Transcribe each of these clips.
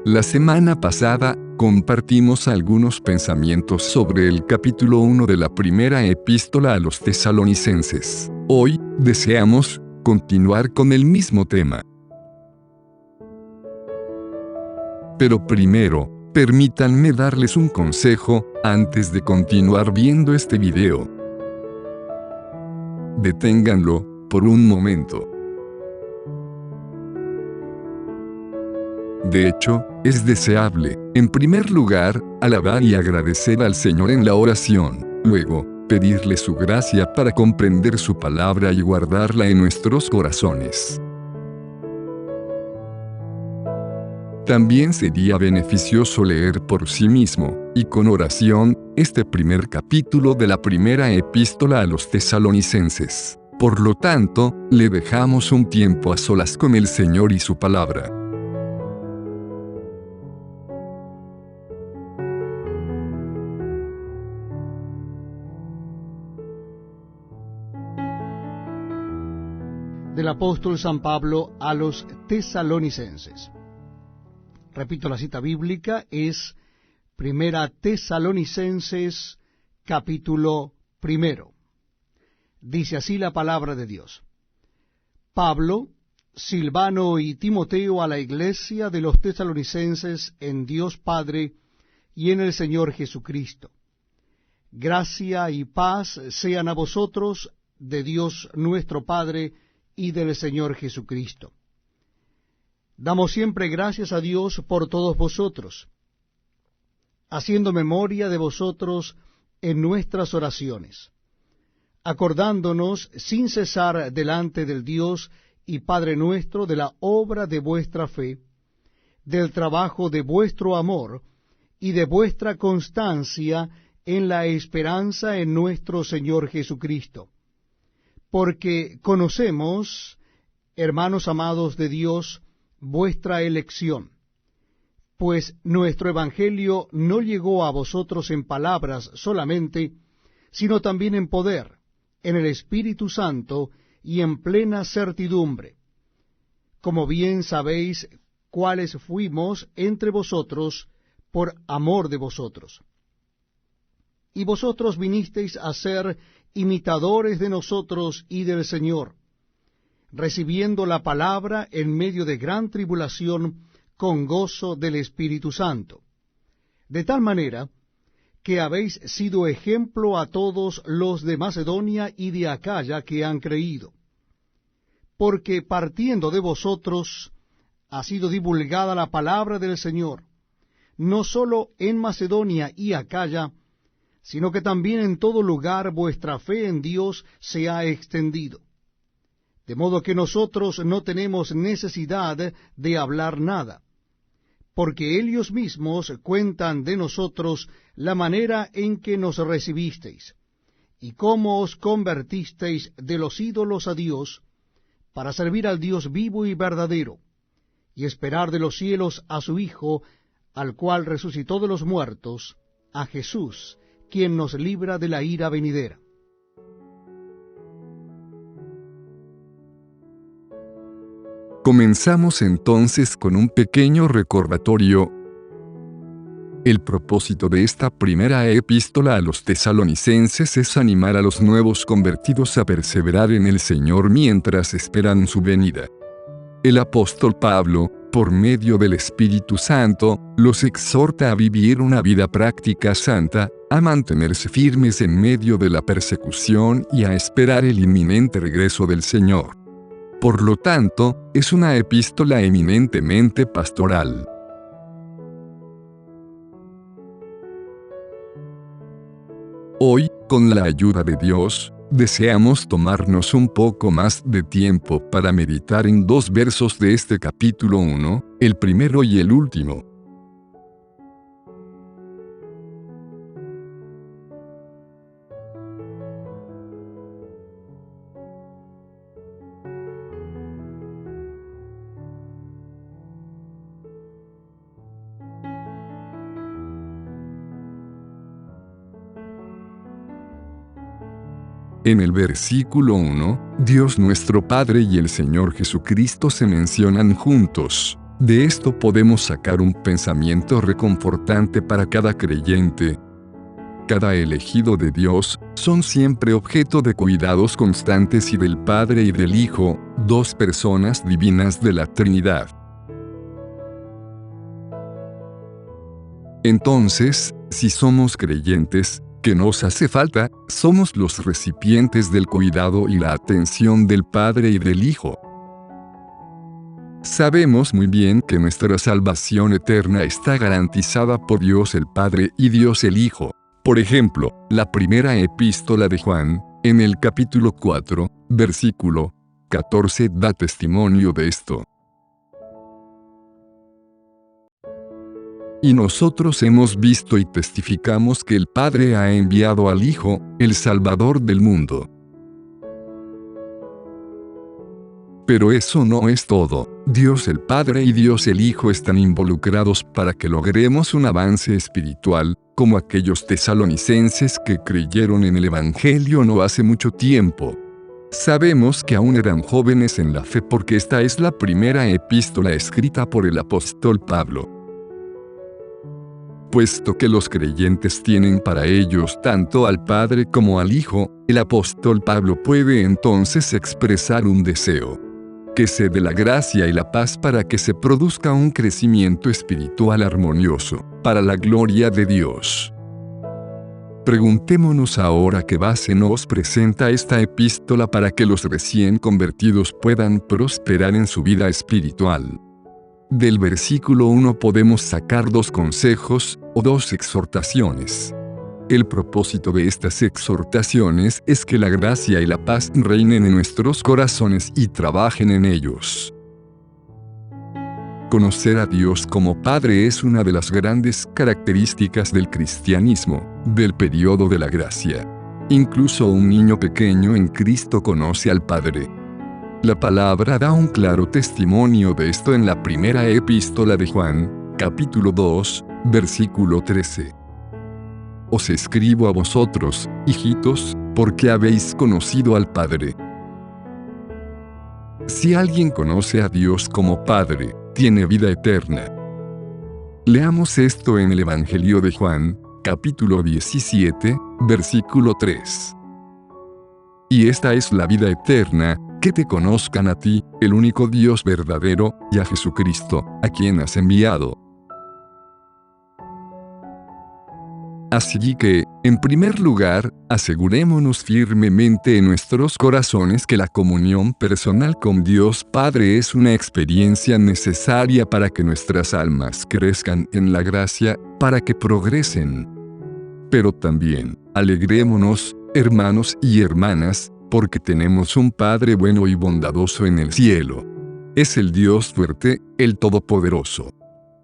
La semana pasada, compartimos algunos pensamientos sobre el capítulo 1 de la primera epístola a los tesalonicenses. Hoy, deseamos continuar con el mismo tema. Pero primero, permítanme darles un consejo, antes de continuar viendo este video. Deténganlo, por un momento. De hecho, es deseable, en primer lugar, alabar y agradecer al Señor en la oración, luego, pedirle su gracia para comprender su palabra y guardarla en nuestros corazones. También sería beneficioso leer por sí mismo, y con oración, este primer capítulo de la primera epístola a los tesalonicenses. Por lo tanto, le dejamos un tiempo a solas con el Señor y su palabra. Del apóstol San Pablo a los tesalonicenses. Repito, la cita bíblica es Primera Tesalonicenses, capítulo 1. Dice así la palabra de Dios. Pablo, Silvano y Timoteo a la iglesia de los tesalonicenses en Dios Padre y en el Señor Jesucristo. Gracia y paz sean a vosotros de Dios nuestro Padre y del Señor Jesucristo. Damos siempre gracias a Dios por todos vosotros, haciendo memoria de vosotros en nuestras oraciones, acordándonos sin cesar delante del Dios y Padre nuestro de la obra de vuestra fe, del trabajo de vuestro amor y de vuestra constancia en la esperanza en nuestro Señor Jesucristo. Porque conocemos, hermanos amados de Dios, vuestra elección, pues nuestro evangelio no llegó a vosotros en palabras solamente, sino también en poder, en el Espíritu Santo y en plena certidumbre, como bien sabéis cuáles fuimos entre vosotros por amor de vosotros. Y vosotros vinisteis a ser imitadores de nosotros y del Señor, recibiendo la palabra en medio de gran tribulación con gozo del Espíritu Santo, de tal manera que habéis sido ejemplo a todos los de Macedonia y de Acaya que han creído, porque partiendo de vosotros ha sido divulgada la palabra del Señor, no sólo en Macedonia y Acaya, sino que también en todo lugar vuestra fe en Dios se ha extendido. De modo que nosotros no tenemos necesidad de hablar nada, porque ellos mismos cuentan de nosotros la manera en que nos recibisteis, y cómo os convertisteis de los ídolos a Dios, para servir al Dios vivo y verdadero, y esperar de los cielos a su Hijo, al cual resucitó de los muertos, a Jesús, quien nos libra de la ira venidera. Comenzamos entonces con un pequeño recordatorio. El propósito de esta primera epístola a los tesalonicenses es animar a los nuevos convertidos a perseverar en el Señor mientras esperan su venida. El apóstol Pablo, por medio del Espíritu Santo, los exhorta a vivir una vida práctica santa, a mantenerse firmes en medio de la persecución y a esperar el inminente regreso del Señor. Por lo tanto, es una epístola eminentemente pastoral. Hoy, con la ayuda de Dios, deseamos tomarnos un poco más de tiempo para meditar en dos versos de este capítulo 1, el primero y el último. En el versículo 1, Dios nuestro Padre y el Señor Jesucristo se mencionan juntos. De esto podemos sacar un pensamiento reconfortante para cada creyente. Cada elegido de Dios son siempre objeto de cuidados constantes y del Padre y del Hijo, dos personas divinas de la Trinidad. Entonces, si somos creyentes, ¿qué nos hace falta? Somos los recipientes del cuidado y la atención del Padre y del Hijo. Sabemos muy bien que nuestra salvación eterna está garantizada por Dios el Padre y Dios el Hijo. Por ejemplo, la primera epístola de Juan, en el capítulo 4, versículo 14, da testimonio de esto. Y nosotros hemos visto y testificamos que el Padre ha enviado al Hijo, el Salvador del mundo. Pero eso no es todo. Dios el Padre y Dios el Hijo están involucrados para que logremos un avance espiritual, como aquellos tesalonicenses que creyeron en el Evangelio no hace mucho tiempo. Sabemos que aún eran jóvenes en la fe porque esta es la primera epístola escrita por el apóstol Pablo. Puesto que los creyentes tienen para ellos tanto al Padre como al Hijo, el apóstol Pablo puede entonces expresar un deseo: que se dé la gracia y la paz para que se produzca un crecimiento espiritual armonioso, para la gloria de Dios. Preguntémonos ahora qué base nos presenta esta epístola para que los recién convertidos puedan prosperar en su vida espiritual. Del versículo 1 podemos sacar dos consejos, o dos exhortaciones. El propósito de estas exhortaciones es que la gracia y la paz reinen en nuestros corazones y trabajen en ellos. Conocer a Dios como Padre es una de las grandes características del cristianismo, del período de la gracia. Incluso un niño pequeño en Cristo conoce al Padre. La palabra da un claro testimonio de esto en la primera epístola de Juan, capítulo 2, versículo 13. Os escribo a vosotros, hijitos, porque habéis conocido al Padre. Si alguien conoce a Dios como Padre, tiene vida eterna. Leamos esto en el Evangelio de Juan, capítulo 17, versículo 3. Y esta es la vida eterna, que te conozcan a ti, el único Dios verdadero, y a Jesucristo, a quien has enviado. Así que, en primer lugar, asegurémonos firmemente en nuestros corazones que la comunión personal con Dios Padre es una experiencia necesaria para que nuestras almas crezcan en la gracia, para que progresen. Pero también, alegrémonos, hermanos y hermanas, porque tenemos un Padre bueno y bondadoso en el cielo. Es el Dios fuerte, el Todopoderoso.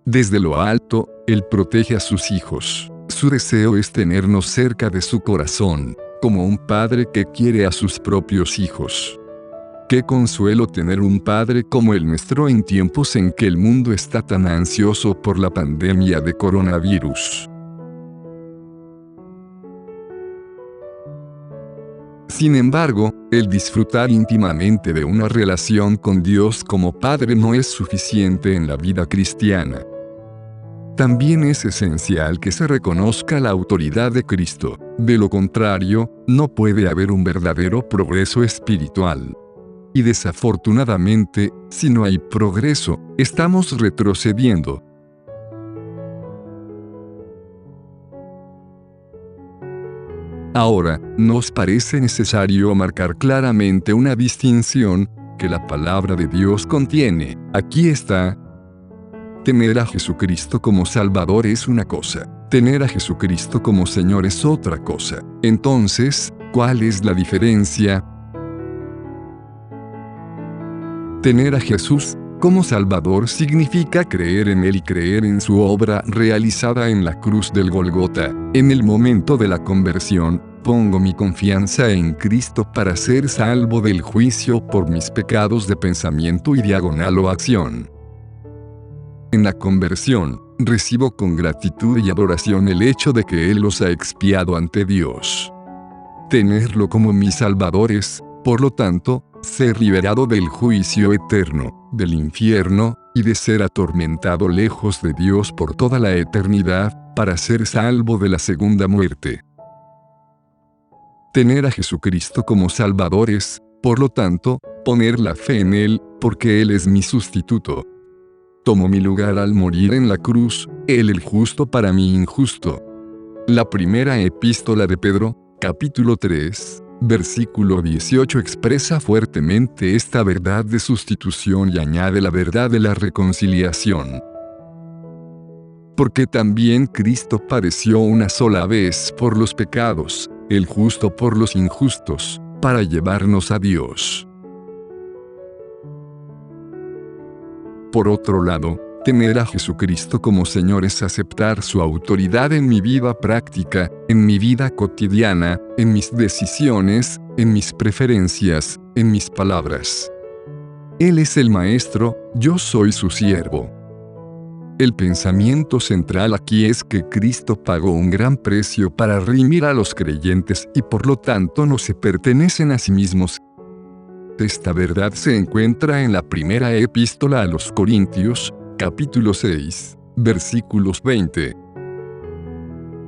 Desde lo alto, Él protege a sus hijos. Su deseo es tenernos cerca de su corazón, como un padre que quiere a sus propios hijos. Qué consuelo tener un Padre como el nuestro en tiempos en que el mundo está tan ansioso por la pandemia de coronavirus. Sin embargo, el disfrutar íntimamente de una relación con Dios como Padre no es suficiente en la vida cristiana. También es esencial que se reconozca la autoridad de Cristo. De lo contrario, no puede haber un verdadero progreso espiritual. Y desafortunadamente, si no hay progreso, estamos retrocediendo. Ahora, nos parece necesario marcar claramente una distinción que la palabra de Dios contiene. Aquí está. Tener a Jesucristo como Salvador es una cosa, tener a Jesucristo como Señor es otra cosa. Entonces, ¿cuál es la diferencia? Tener a Jesús como Salvador significa creer en Él y creer en su obra realizada en la cruz del Golgota. En el momento de la conversión, pongo mi confianza en Cristo para ser salvo del juicio por mis pecados de pensamiento y diagonal o acción. En la conversión, recibo con gratitud y adoración el hecho de que Él los ha expiado ante Dios. Tenerlo como mi Salvador es, por lo tanto, ser liberado del juicio eterno, del infierno, y de ser atormentado lejos de Dios por toda la eternidad, para ser salvo de la segunda muerte. Tener a Jesucristo como Salvador es, por lo tanto, poner la fe en Él, porque Él es mi sustituto. Tomó mi lugar al morir en la cruz, Él el justo para mi injusto. La primera epístola de Pedro, capítulo 3, versículo 18 expresa fuertemente esta verdad de sustitución y añade la verdad de la reconciliación. Porque también Cristo padeció una sola vez por los pecados, el justo por los injustos, para llevarnos a Dios. Por otro lado, tener a Jesucristo como Señor es aceptar su autoridad en mi vida práctica, en mi vida cotidiana, en mis decisiones, en mis preferencias, en mis palabras. Él es el Maestro, yo soy su siervo. El pensamiento central aquí es que Cristo pagó un gran precio para redimir a los creyentes y por lo tanto no se pertenecen a sí mismos. Esta verdad se encuentra en la primera epístola a los Corintios, capítulo 6, versículos 20.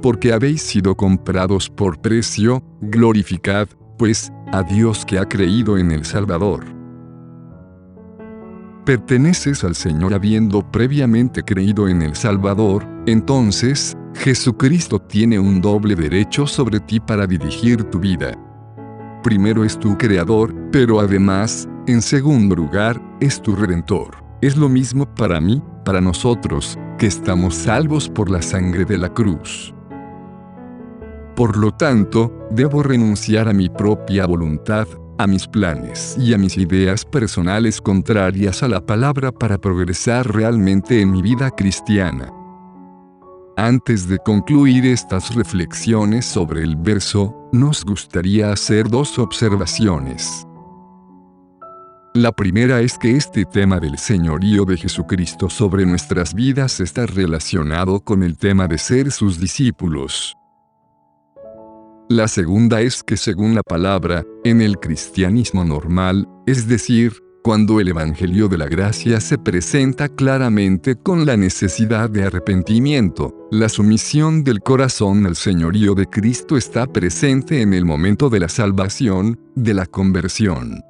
Porque habéis sido comprados por precio, glorificad, pues, a Dios que ha creído en el Salvador. Perteneces al Señor habiendo previamente creído en el Salvador, entonces, Jesucristo tiene un doble derecho sobre ti para dirigir tu vida. Primero es tu Creador, pero además, en segundo lugar, es tu Redentor. Es lo mismo para mí, para nosotros, que estamos salvos por la sangre de la cruz. Por lo tanto, debo renunciar a mi propia voluntad, a mis planes y a mis ideas personales contrarias a la palabra para progresar realmente en mi vida cristiana. Antes de concluir estas reflexiones sobre el verso, nos gustaría hacer dos observaciones. La primera es que este tema del señorío de Jesucristo sobre nuestras vidas está relacionado con el tema de ser sus discípulos. La segunda es que según la palabra, en el cristianismo normal, es decir, cuando el Evangelio de la Gracia se presenta claramente con la necesidad de arrepentimiento, la sumisión del corazón al señorío de Cristo está presente en el momento de la salvación, de la conversión.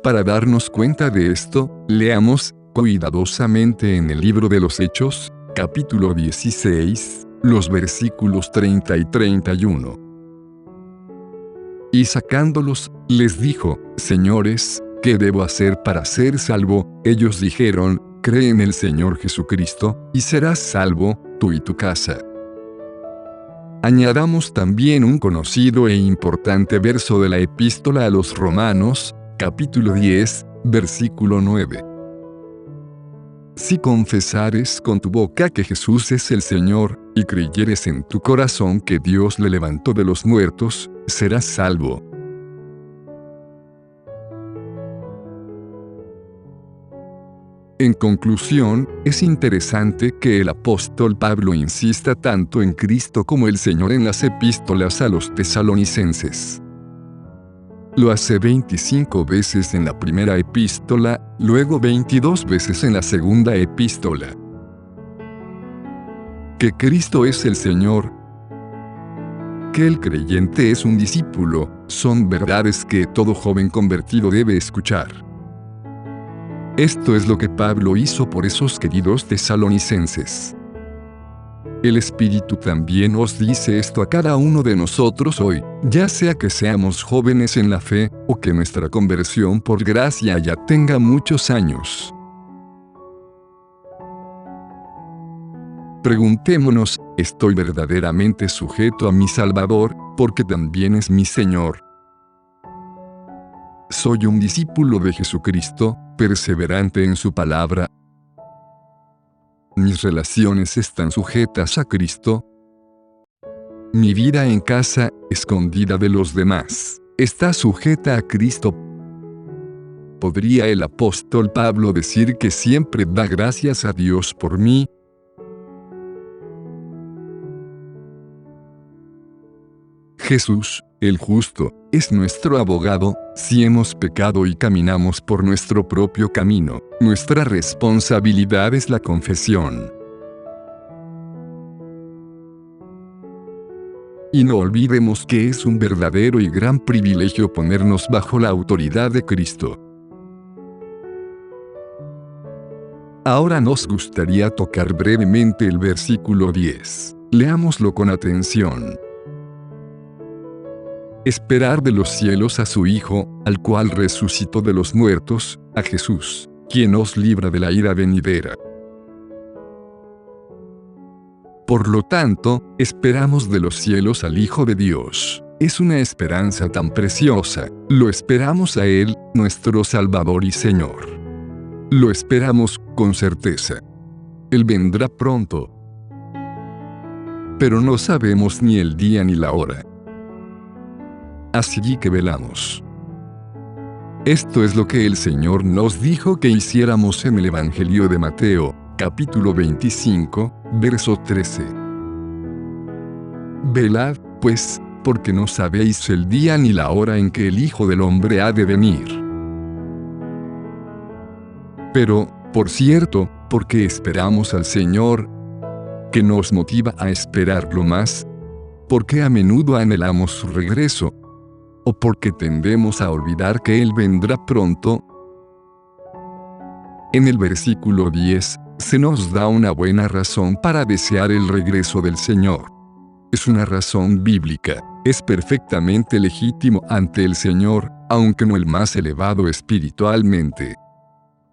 Para darnos cuenta de esto, leamos cuidadosamente en el libro de los Hechos, capítulo 16, los versículos 30 y 31. Y sacándolos, les dijo, Señores, ¿qué debo hacer para ser salvo? Ellos dijeron, cree en el Señor Jesucristo, y serás salvo, tú y tu casa. Añadamos también un conocido e importante verso de la epístola a los Romanos, capítulo 10, versículo 9. Si confesares con tu boca que Jesús es el Señor, y creyeres en tu corazón que Dios le levantó de los muertos, serás salvo. En conclusión, es interesante que el apóstol Pablo insista tanto en Cristo como el Señor en las epístolas a los tesalonicenses. Lo hace 25 veces en la primera epístola, luego 22 veces en la segunda epístola. Que Cristo es el Señor, que el creyente es un discípulo, son verdades que todo joven convertido debe escuchar. Esto es lo que Pablo hizo por esos queridos tesalonicenses. El Espíritu también os dice esto a cada uno de nosotros hoy, ya sea que seamos jóvenes en la fe, o que nuestra conversión por gracia ya tenga muchos años. Preguntémonos, ¿estoy verdaderamente sujeto a mi Salvador, porque también es mi Señor? ¿Soy un discípulo de Jesucristo, perseverante en su palabra? ¿Mis relaciones están sujetas a Cristo? ¿Mi vida en casa, escondida de los demás, está sujeta a Cristo? ¿Podría el apóstol Pablo decir que siempre da gracias a Dios por mí? Jesús, el justo, es nuestro abogado. Si hemos pecado y caminamos por nuestro propio camino, nuestra responsabilidad es la confesión. Y no olvidemos que es un verdadero y gran privilegio ponernos bajo la autoridad de Cristo. Ahora nos gustaría tocar brevemente el versículo 10. Leámoslo con atención. Esperar de los cielos a su Hijo, al cual resucitó de los muertos, a Jesús, quien os libra de la ira venidera. Por lo tanto, esperamos de los cielos al Hijo de Dios. Es una esperanza tan preciosa. Lo esperamos a Él, nuestro Salvador y Señor. Lo esperamos con certeza. Él vendrá pronto. Pero no sabemos ni el día ni la hora. Así que velamos. Esto es lo que el Señor nos dijo que hiciéramos en el Evangelio de Mateo, capítulo 25, verso 13. Velad, pues, porque no sabéis el día ni la hora en que el Hijo del Hombre ha de venir. Pero, por cierto, porque esperamos al Señor, que nos motiva a esperarlo más, porque a menudo anhelamos su regreso, o porque tendemos a olvidar que Él vendrá pronto. En el versículo 10, se nos da una buena razón para desear el regreso del Señor. Es una razón bíblica, es perfectamente legítimo ante el Señor, aunque no el más elevado espiritualmente.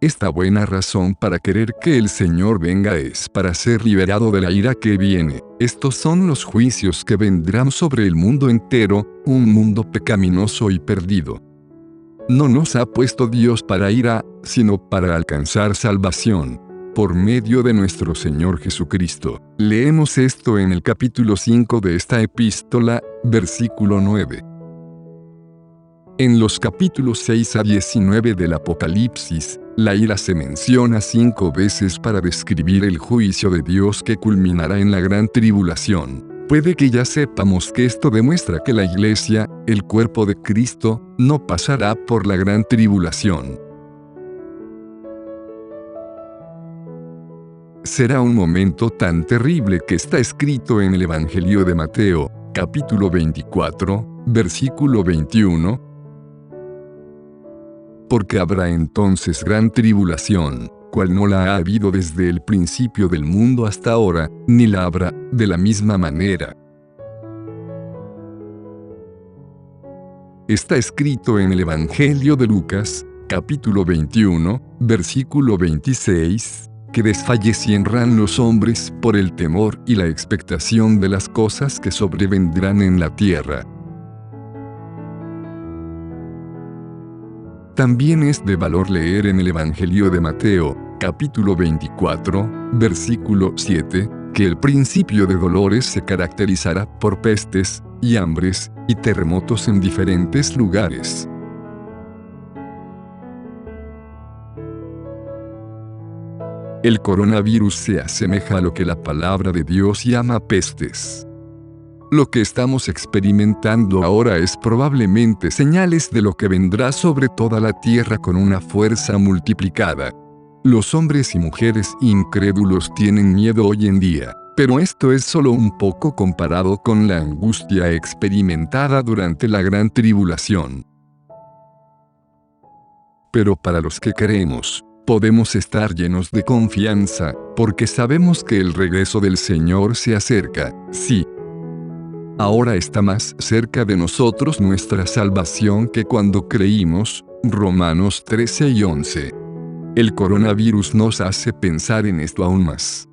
Esta buena razón para querer que el Señor venga es para ser liberado de la ira que viene. Estos son los juicios que vendrán sobre el mundo entero, un mundo pecaminoso y perdido. No nos ha puesto Dios para ira, sino para alcanzar salvación, por medio de nuestro Señor Jesucristo. Leemos esto en el capítulo 5 de esta epístola, versículo 9. En los capítulos 6 a 19 del Apocalipsis, la ira se menciona 5 veces para describir el juicio de Dios que culminará en la gran tribulación. Puede que ya sepamos que esto demuestra que la Iglesia, el cuerpo de Cristo, no pasará por la gran tribulación. Será un momento tan terrible que está escrito en el Evangelio de Mateo, capítulo 24, versículo 21. Porque habrá entonces gran tribulación, cual no la ha habido desde el principio del mundo hasta ahora, ni la habrá, de la misma manera. Está escrito en el Evangelio de Lucas, capítulo 21, versículo 26, que desfallecieran los hombres por el temor y la expectación de las cosas que sobrevendrán en la tierra. También es de valor leer en el Evangelio de Mateo, capítulo 24, versículo 7, que el principio de dolores se caracterizará por pestes, y hambres, y terremotos en diferentes lugares. El coronavirus se asemeja a lo que la palabra de Dios llama pestes. Lo que estamos experimentando ahora es probablemente señales de lo que vendrá sobre toda la tierra con una fuerza multiplicada. Los hombres y mujeres incrédulos tienen miedo hoy en día, pero esto es solo un poco comparado con la angustia experimentada durante la gran tribulación. Pero para los que creemos, podemos estar llenos de confianza, porque sabemos que el regreso del Señor se acerca. Sí. Ahora está más cerca de nosotros nuestra salvación que cuando creímos. Romanos 13 y 11. El coronavirus nos hace pensar en esto aún más.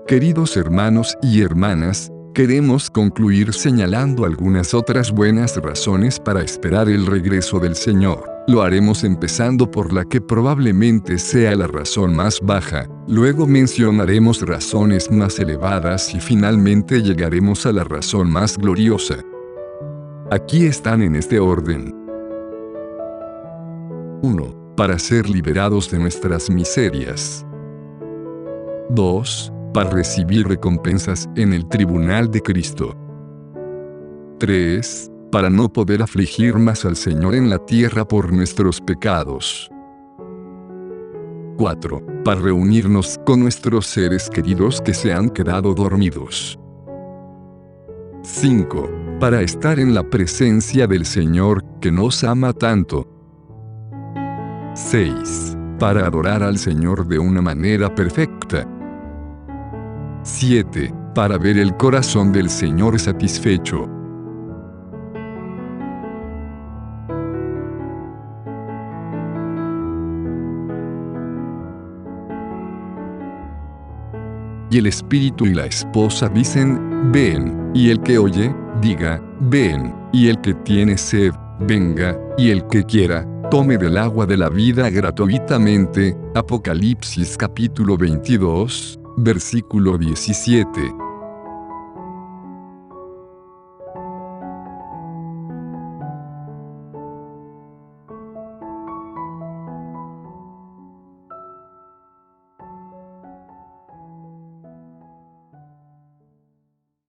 Queridos hermanos y hermanas, queremos concluir señalando algunas otras buenas razones para esperar el regreso del Señor. Lo haremos empezando por la que probablemente sea la razón más baja, luego mencionaremos razones más elevadas y finalmente llegaremos a la razón más gloriosa. Aquí están en este orden. 1. Para ser liberados de nuestras miserias. 2. Para recibir recompensas en el tribunal de Cristo. 3. Para no poder afligir más al Señor en la tierra por nuestros pecados. 4. Para reunirnos con nuestros seres queridos que se han quedado dormidos. 5. Para estar en la presencia del Señor, que nos ama tanto. 6. Para adorar al Señor de una manera perfecta. 7. Para ver el corazón del Señor satisfecho. Y el espíritu y la esposa dicen, ven, y el que oye, diga, ven, y el que tiene sed, venga, y el que quiera, tome del agua de la vida gratuitamente. Apocalipsis capítulo 22, versículo 17.